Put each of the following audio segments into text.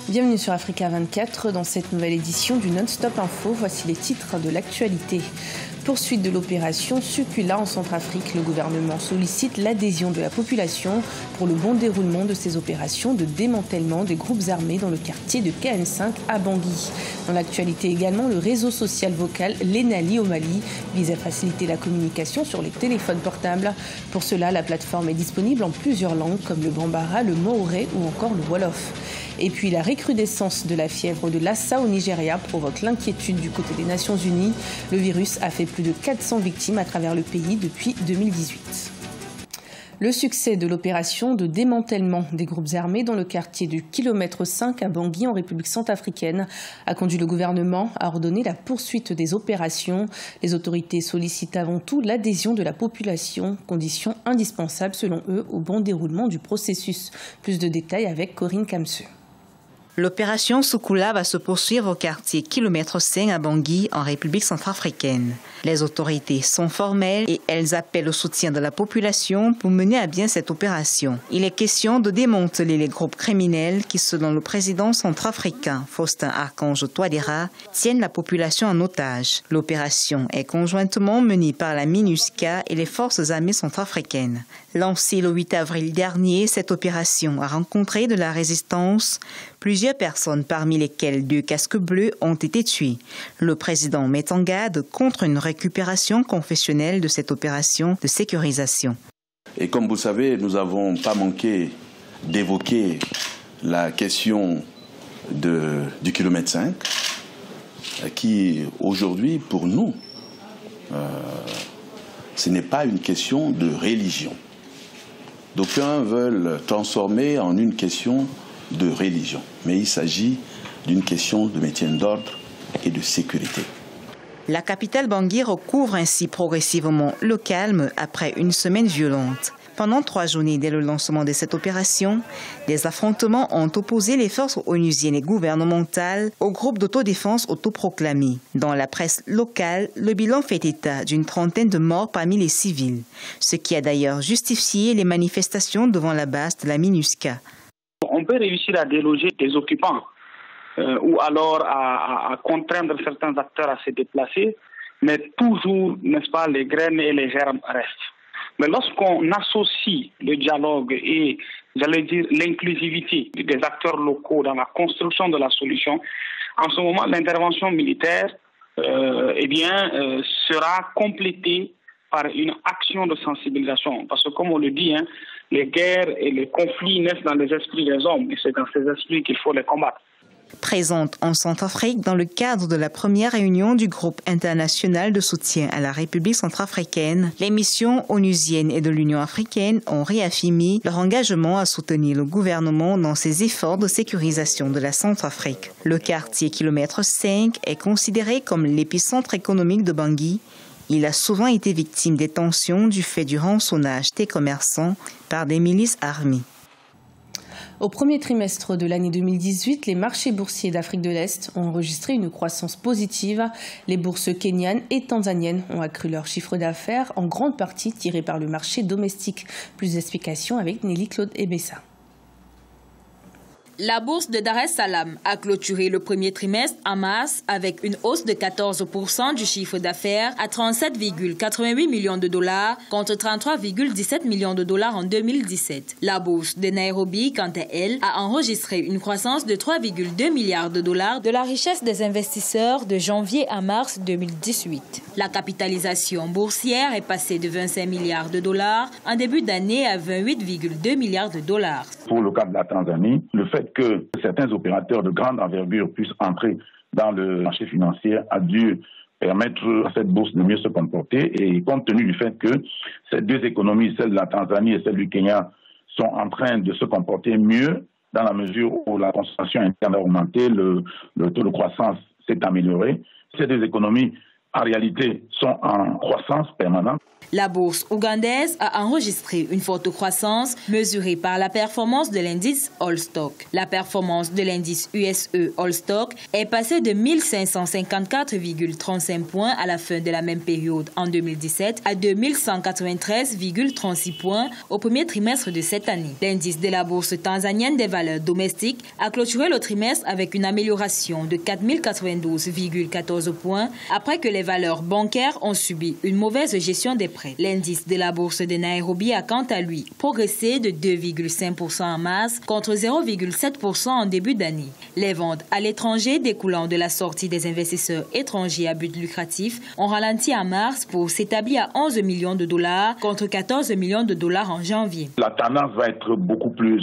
Bienvenue sur Africa 24. Dans cette nouvelle édition du Non-Stop Info, voici les titres de l'actualité. Poursuite de l'opération Sucula en Centrafrique. Le gouvernement sollicite l'adhésion de la population pour le bon déroulement de ces opérations de démantèlement des groupes armés dans le quartier de KM5 à Bangui. Dans l'actualité également, le réseau social vocal Lenali au Mali vise à faciliter la communication sur les téléphones portables. Pour cela, la plateforme est disponible en plusieurs langues comme le bambara, le maoré ou encore le wolof. Et puis la recrudescence de la fièvre de Lassa au Nigeria provoque l'inquiétude du côté des Nations Unies. Le virus a fait plus de 400 victimes à travers le pays depuis 2018. Le succès de l'opération de démantèlement des groupes armés dans le quartier du kilomètre 5 à Bangui en République centrafricaine a conduit le gouvernement à ordonner la poursuite des opérations. Les autorités sollicitent avant tout l'adhésion de la population, condition indispensable selon eux au bon déroulement du processus. Plus de détails avec Corinne Kamseux. L'opération Sucula va se poursuivre au quartier kilomètre 5 à Bangui en République centrafricaine. Les autorités sont formelles et elles appellent au soutien de la population pour mener à bien cette opération. Il est question de démanteler les groupes criminels qui, selon le président centrafricain Faustin Archange Touadéra, tiennent la population en otage. L'opération est conjointement menée par la MINUSCA et les forces armées centrafricaines. Lancée le 8 avril dernier, cette opération a rencontré de la résistance. Plusieurs personnes, parmi lesquelles 2 casques bleus, ont été tuées. Le président met en garde contre une récupération confessionnelle de cette opération de sécurisation. Et comme vous savez, nous n'avons pas manqué d'évoquer la question du kilomètre 5, qui aujourd'hui, pour nous, ce n'est pas une question de religion. D'aucuns veulent transformer en une question de religion, mais il s'agit d'une question de maintien d'ordre et de sécurité. La capitale Bangui recouvre ainsi progressivement le calme après une semaine violente. Pendant 3 journées dès le lancement de cette opération, des affrontements ont opposé les forces onusiennes et gouvernementales au groupe d'autodéfense autoproclamé. Dans la presse locale, le bilan fait état d'une trentaine de morts parmi les civils, ce qui a d'ailleurs justifié les manifestations devant la base de la MINUSCA. On peut réussir à déloger des occupants ou alors à contraindre certains acteurs à se déplacer, mais toujours, n'est-ce pas, les graines et les germes restent. Mais lorsqu'on associe le dialogue et, j'allais dire, l'inclusivité des acteurs locaux dans la construction de la solution, en ce moment, l'intervention militaire sera complétée par une action de sensibilisation. Parce que comme on le dit, les guerres et les conflits naissent dans les esprits des hommes et c'est dans ces esprits qu'il faut les combattre. Présente en Centrafrique dans le cadre de la première réunion du groupe international de soutien à la République centrafricaine, les missions onusiennes et de l'Union africaine ont réaffirmé leur engagement à soutenir le gouvernement dans ses efforts de sécurisation de la Centrafrique. Le quartier kilomètre 5 est considéré comme l'épicentre économique de Bangui. Il a souvent été victime des tensions du fait du rançonnage des commerçants par des milices armées. Au premier trimestre de l'année 2018, les marchés boursiers d'Afrique de l'Est ont enregistré une croissance positive. Les bourses kenyanes et tanzaniennes ont accru leur chiffre d'affaires, en grande partie tiré par le marché domestique. Plus d'explications avec Nelly-Claude Ebessa. La bourse de Dar es Salaam a clôturé le premier trimestre en mars avec une hausse de 14% du chiffre d'affaires à 37,88 millions de dollars contre 33,17 millions de dollars en 2017. La bourse de Nairobi, quant à elle, a enregistré une croissance de 3,2 milliards de dollars de la richesse des investisseurs de janvier à mars 2018. La capitalisation boursière est passée de 25 milliards de dollars en début d'année à 28,2 milliards de dollars. Pour le cas de la Tanzanie, le fait que certains opérateurs de grande envergure puissent entrer dans le marché financier a dû permettre à cette bourse de mieux se comporter. Et compte tenu du fait que ces 2 économies, celle de la Tanzanie et celle du Kenya, sont en train de se comporter mieux dans la mesure où la consommation interne a augmenté, le taux de croissance s'est amélioré. Ces 2 économies, en réalité, sont en croissance permanente. La bourse ougandaise a enregistré une forte croissance mesurée par la performance de l'indice All Stock. La performance de l'indice USE All Stock est passée de 1554,35 points à la fin de la même période en 2017 à 2193,36 points au premier trimestre de cette année. L'indice de la bourse tanzanienne des valeurs domestiques a clôturé le trimestre avec une amélioration de 4092,14 points après que les valeurs bancaires ont subi une mauvaise gestion des prêts. L'indice de la bourse de Nairobi a quant à lui progressé de 2,5% en mars contre 0,7% en début d'année. Les ventes à l'étranger découlant de la sortie des investisseurs étrangers à but lucratif ont ralenti en mars pour s'établir à 11 millions de dollars contre 14 millions de dollars en janvier. La tendance va être beaucoup plus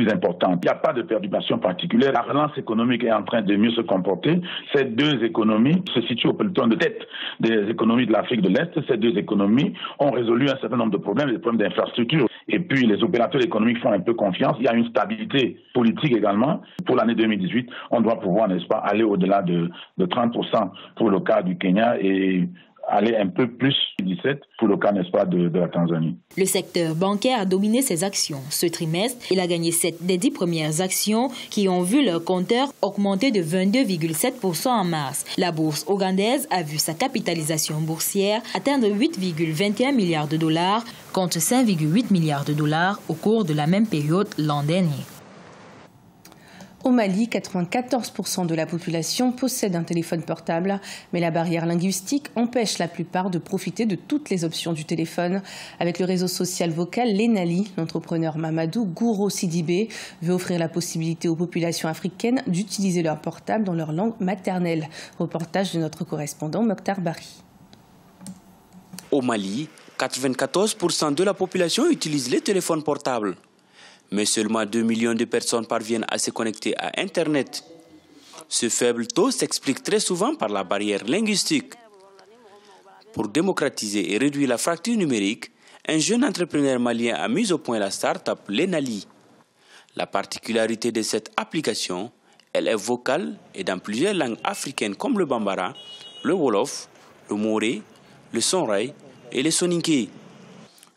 importante. Il n'y a pas de perturbation particulière. La relance économique est en train de mieux se comporter. Ces deux économies se situent au peloton de tête des économies de l'Afrique de l'Est. Ces deux économies ont résolu un certain nombre de problèmes, des problèmes d'infrastructure. Et puis les opérateurs économiques font un peu confiance. Il y a une stabilité politique également. Pour l'année 2018, on doit pouvoir, n'est-ce pas, aller au-delà de 30% pour le cas du Kenya et aller un peu plus 17 pour le cas, n'est-ce pas, de la Tanzanie. Le secteur bancaire a dominé ses actions. Ce trimestre, il a gagné 7 des 10 premières actions qui ont vu leur compteur augmenter de 22,7% en mars. La bourse ougandaise a vu sa capitalisation boursière atteindre 8,21 milliards de dollars contre 5,8 milliards de dollars au cours de la même période l'an dernier. Au Mali, 94% de la population possède un téléphone portable, mais la barrière linguistique empêche la plupart de profiter de toutes les options du téléphone. Avec le réseau social vocal Lenali, l'entrepreneur Mamadou Gouro Sidibé veut offrir la possibilité aux populations africaines d'utiliser leur portable dans leur langue maternelle. Reportage de notre correspondant Mokhtar Bari. Au Mali, 94% de la population utilise les téléphones portables. Mais seulement 2 millions de personnes parviennent à se connecter à Internet. Ce faible taux s'explique très souvent par la barrière linguistique. Pour démocratiser et réduire la fracture numérique, un jeune entrepreneur malien a mis au point la start-up Lenali. La particularité de cette application, elle est vocale et dans plusieurs langues africaines comme le Bambara, le Wolof, le Moré, le Sonrai et le Soninké.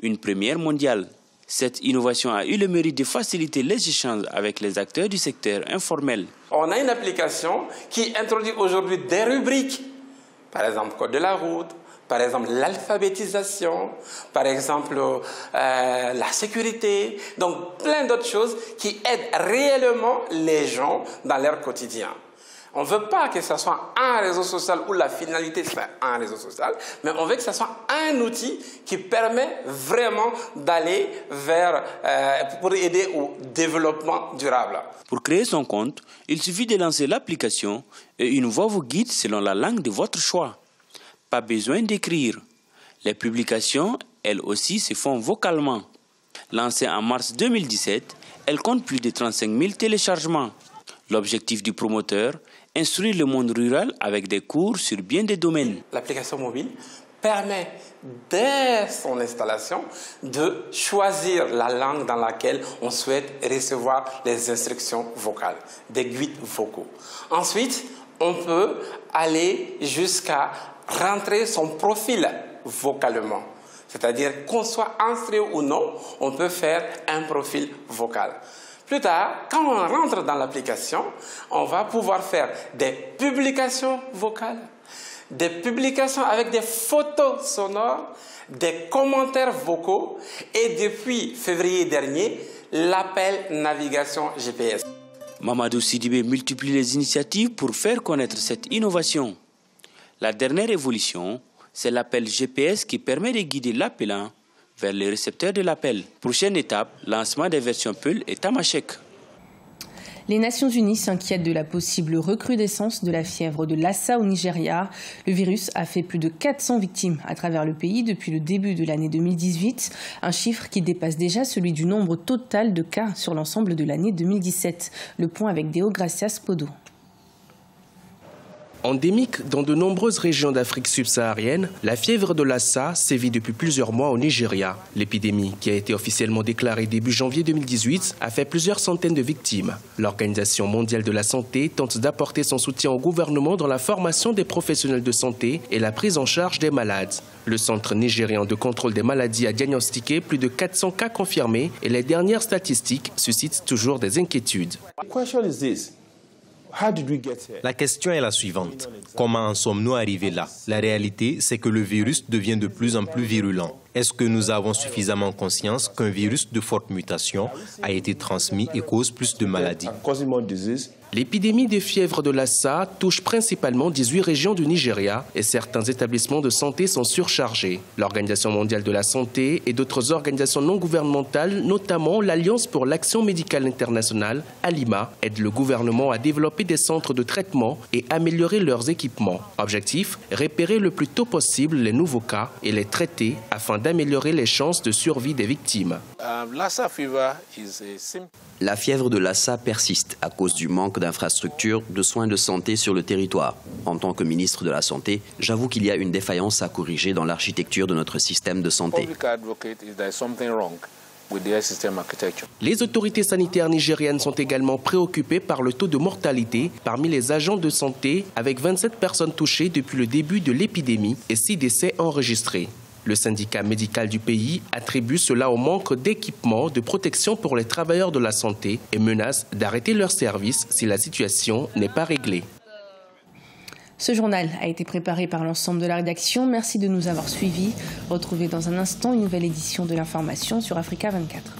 Une première mondiale. Cette innovation a eu le mérite de faciliter les échanges avec les acteurs du secteur informel. On a une application qui introduit aujourd'hui des rubriques, par exemple code de la route, par exemple l'alphabétisation, par exemple la sécurité, donc plein d'autres choses qui aident réellement les gens dans leur quotidien. On ne veut pas que ce soit un réseau social où la finalité soit un réseau social, mais on veut que ce soit un outil qui permet vraiment d'aller vers, pour aider au développement durable. Pour créer son compte, il suffit de lancer l'application et une voix vous guide selon la langue de votre choix. Pas besoin d'écrire. Les publications, elles aussi, se font vocalement. Lancée en mars 2017, elle compte plus de 35 000 téléchargements. L'objectif du promoteur, instruire le monde rural avec des cours sur bien des domaines. L'application mobile permet, dès son installation, de choisir la langue dans laquelle on souhaite recevoir les instructions vocales, des guides vocaux. Ensuite, on peut aller jusqu'à rentrer son profil vocalement. C'est-à-dire qu'on soit instruit ou non, on peut faire un profil vocal. Plus tard, quand on rentre dans l'application, on va pouvoir faire des publications vocales, des publications avec des photos sonores, des commentaires vocaux et depuis février dernier, l'appel navigation GPS. Mamadou Sidibé multiplie les initiatives pour faire connaître cette innovation. La dernière évolution, c'est l'appel GPS qui permet de guider l'appelant vers les récepteurs de l'appel. Prochaine étape, lancement des versions Peul et Tamashek. Les Nations Unies s'inquiètent de la possible recrudescence de la fièvre de Lassa au Nigeria. Le virus a fait plus de 400 victimes à travers le pays depuis le début de l'année 2018, un chiffre qui dépasse déjà celui du nombre total de cas sur l'ensemble de l'année 2017. Le point avec Deo Gracias Podo. Endémique dans de nombreuses régions d'Afrique subsaharienne, la fièvre de Lassa sévit depuis plusieurs mois au Nigeria. L'épidémie, qui a été officiellement déclarée début janvier 2018, a fait plusieurs centaines de victimes. L'Organisation mondiale de la santé tente d'apporter son soutien au gouvernement dans la formation des professionnels de santé et la prise en charge des malades. Le Centre nigérian de contrôle des maladies a diagnostiqué plus de 400 cas confirmés et les dernières statistiques suscitent toujours des inquiétudes. La question est la suivante. Comment en sommes-nous arrivés là? La réalité, c'est que le virus devient de plus en plus virulent. Est-ce que nous avons suffisamment conscience qu'un virus de forte mutation a été transmis et cause plus de maladies? L'épidémie de fièvre de Lassa touche principalement 18 régions du Nigeria et certains établissements de santé sont surchargés. L'Organisation mondiale de la santé et d'autres organisations non gouvernementales, notamment l'Alliance pour l'action médicale internationale, ALIMA, aident le gouvernement à développer des centres de traitement et améliorer leurs équipements. Objectif, repérer le plus tôt possible les nouveaux cas et les traiter afin d'améliorer les chances de survie des victimes. La fièvre de Lassa persiste à cause du manque d'infrastructures de soins de santé sur le territoire. En tant que ministre de la Santé, j'avoue qu'il y a une défaillance à corriger dans l'architecture de notre système de santé. Les autorités sanitaires nigériennes sont également préoccupées par le taux de mortalité parmi les agents de santé, avec 27 personnes touchées depuis le début de l'épidémie et 6 décès enregistrés. Le syndicat médical du pays attribue cela au manque d'équipements de protection pour les travailleurs de la santé et menace d'arrêter leur service si la situation n'est pas réglée. Ce journal a été préparé par l'ensemble de la rédaction. Merci de nous avoir suivis. Retrouvez dans un instant une nouvelle édition de l'information sur Africa 24.